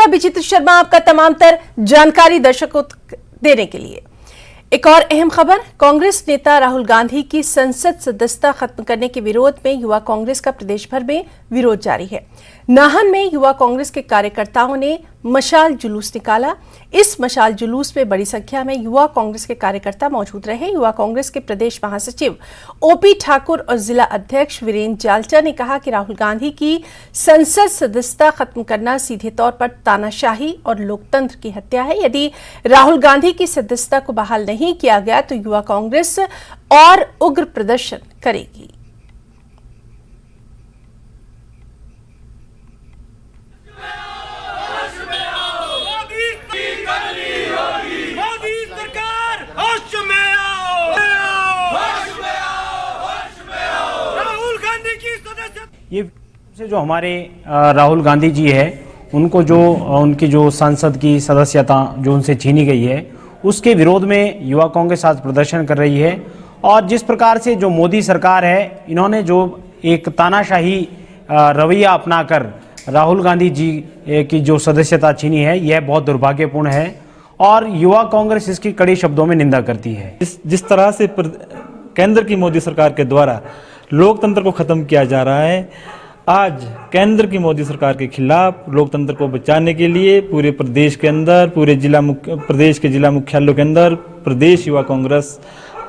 विचित्र शर्मा आपका तमाम तर जानकारी दर्शकों तक देने के लिए। एक और अहम खबर, कांग्रेस नेता राहुल गांधी की संसद सदस्यता खत्म करने के विरोध में युवा कांग्रेस का प्रदेश भर में विरोध जारी है। नाहन में युवा कांग्रेस के कार्यकर्ताओं ने मशाल जुलूस निकाला। इस मशाल जुलूस में बड़ी संख्या में युवा कांग्रेस के कार्यकर्ता मौजूद रहे। युवा कांग्रेस के प्रदेश महासचिव ओपी ठाकुर और जिला अध्यक्ष वीरेंद्र जालचा ने कहा कि राहुल गांधी की संसद सदस्यता खत्म करना सीधे तौर पर तानाशाही और लोकतंत्र की हत्या है। यदि राहुल गांधी की सदस्यता को बहाल नहीं किया गया तो युवा कांग्रेस और उग्र प्रदर्शन करेगी। ये से जो हमारे राहुल गांधी जी है उनको जो उनकी जो सांसद की सदस्यता जो उनसे छीनी गई है उसके विरोध में युवा कांग्रेस आज प्रदर्शन कर रही है। और जिस प्रकार से जो मोदी सरकार है इन्होंने जो एक तानाशाही रवैया अपनाकर राहुल गांधी जी की जो सदस्यता छीनी है यह बहुत दुर्भाग्यपूर्ण है और युवा कांग्रेस इसकी कड़े शब्दों में निंदा करती है। जिस तरह से केंद्र की मोदी सरकार के द्वारा लोकतंत्र को खत्म किया जा रहा है, आज केंद्र की मोदी सरकार के खिलाफ लोकतंत्र को बचाने के लिए पूरे प्रदेश के अंदर, पूरे प्रदेश के जिला मुख्यालयों के अंदर प्रदेश युवा कांग्रेस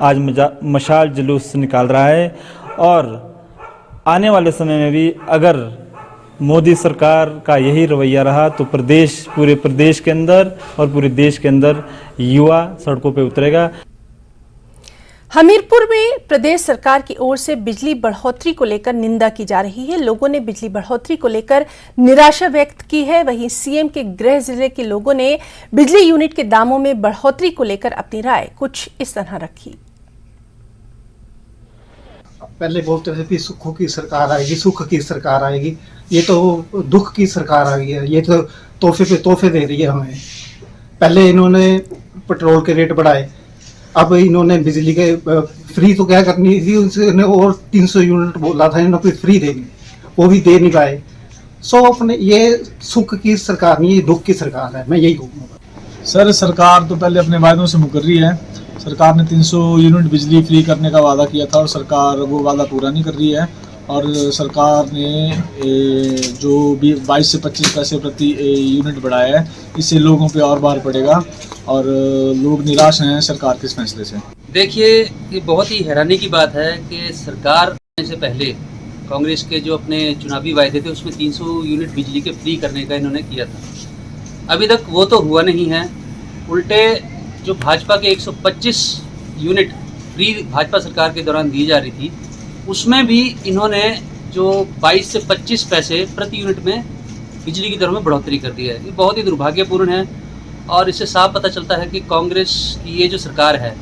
आज मशाल जुलूस निकाल रहा है। और आने वाले समय में भी अगर मोदी सरकार का यही रवैया रहा तो पूरे प्रदेश के अंदर और पूरे देश के अंदर युवा सड़कों पर उतरेगा। हमीरपुर में प्रदेश सरकार की ओर से बिजली बढ़ोतरी को लेकर निंदा की जा रही है। लोगों ने बिजली बढ़ोतरी को लेकर निराशा व्यक्त की है। वहीं सीएम के गृह जिले के लोगों ने बिजली यूनिट के दामों में बढ़ोतरी को लेकर अपनी राय कुछ इस तरह रखी। पहले बोलते थे कि सुखों की सरकार आएगी, सुख की सरकार आएगी, ये तो दुख की सरकार आ गई है, ये तो तोहफे पे तोहफे दे रही है हमें। पहले इन्होंने पेट्रोल के रेट बढ़ाए, अब इन्होंने बिजली के फ्री तो क्या करनी थी उन्होंने और 300 यूनिट बोला था इन्होंने फ्री देनी, वो भी दे नहीं पाए। सो अपने ये सुख की सरकार नहीं, ये दुख की सरकार है, मैं यही कहूँगा। सर सरकार तो पहले अपने वायदों से मुकर रही है। सरकार ने 300 यूनिट बिजली फ्री करने का वादा किया था और सरकार वो वादा पूरा नहीं कर रही है। और सरकार ने जो भी 22 से 25 पैसे प्रति यूनिट बढ़ाया है, इससे लोगों पे और भार पड़ेगा और लोग निराश हैं सरकार के इस फैसले से। देखिए, ये बहुत ही हैरानी की बात है कि सरकार से पहले कांग्रेस के जो अपने चुनावी वायदे थे उसमें 300 यूनिट बिजली के फ्री करने का इन्होंने किया था। अभी तक वो तो हुआ नहीं है। उल्टे जो भाजपा के 125 यूनिट फ्री भाजपा सरकार के दौरान दी जा रही थी उसमें भी इन्होंने जो 22 से 25 पैसे प्रति यूनिट में बिजली की दरों में बढ़ोतरी कर दी है। ये बहुत ही दुर्भाग्यपूर्ण है और इससे साफ पता चलता है कि कांग्रेस की ये जो सरकार है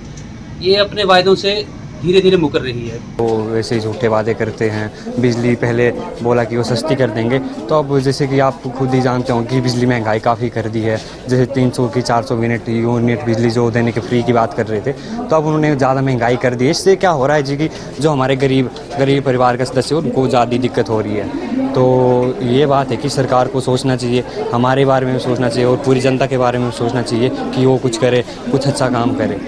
ये अपने वायदों से धीरे धीरे मुकर रही है। वो वैसे ही झूठे वादे करते हैं। बिजली पहले बोला कि वो सस्ती कर देंगे, तो अब जैसे कि आप खुद ही जानते हो कि बिजली महंगाई काफ़ी कर दी है। जैसे 300 की 400 यूनिट बिजली जो देने के फ्री की बात कर रहे थे, तो अब उन्होंने ज़्यादा महंगाई कर दी है। इससे क्या हो रहा है जी कि जो हमारे गरीब परिवार का सदस्य है उनको ज़्यादा दिक्कत हो रही है। तो ये बात है कि सरकार को सोचना चाहिए, हमारे बारे में सोचना चाहिए और पूरी जनता के बारे में सोचना चाहिए कि वो कुछ करे, कुछ अच्छा काम करे।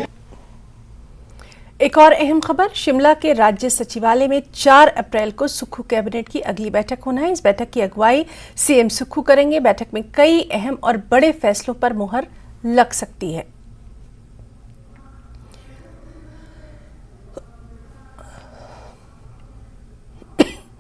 एक और अहम खबर, शिमला के राज्य सचिवालय में 4 अप्रैल को सुक्खू कैबिनेट की अगली बैठक होना है। इस बैठक की अगुवाई सीएम सुक्खू करेंगे। बैठक में कई अहम और बड़े फैसलों पर मुहर लग सकती है।